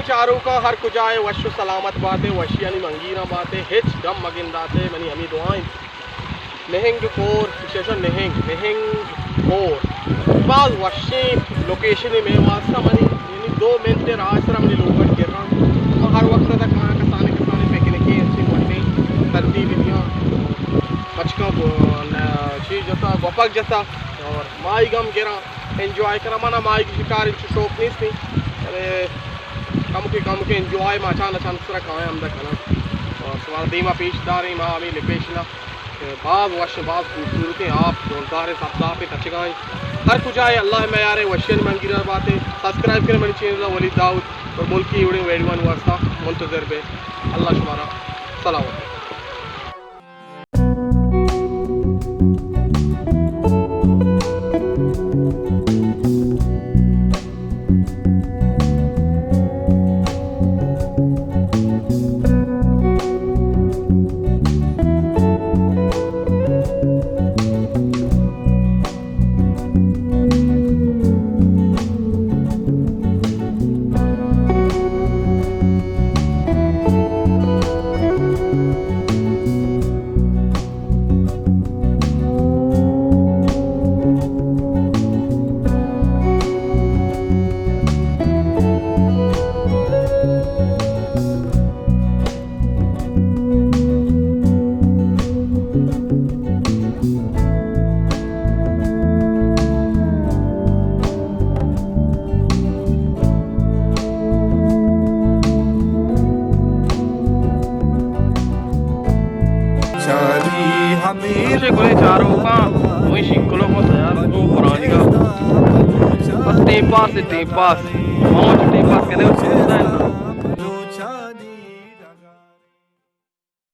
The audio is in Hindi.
चारों का हर कुजाए वश सलामत बातें वशियानी मंगीना बातें हिच गम मगिंदाते मनी हमी दुआएं नहिंग कोर विशेषण नहिंग कोर बाज वशे लोकेशन में वास्ता मनी यानी 2 मिनट रास्ता मनी लोगन के रहा और हर वक्त तक कहाँ कसाने फेंकने की अच्छी मोटी तरतीब दिया बचका चीज जैसा वपक जैसा और माई गम गिरा एंजॉय करा माना माई की शिकार शौक नहीं थी अरे कम के एंजॉय में अचानक सरा कहाँ हम खाना और सवाल दीमा पेशदारी माँ अमी लिपेशना बाज वश बाज खूबसूरती आप जोरदार सब्दा पे तचगाएँ हर कुछ आए अल्लाह में यार वशियन मंगिरा बातें सब्सक्राइब करें मेरी चैनल वली दाऊद और मुल्क की उड़े वेडवन वास्ता मुंतजर पे अल्लाह शुमारा सलावत मुझे कोई चारों का वही शिकलों को तैयार को पुरानी का बस टेपास कहते हैं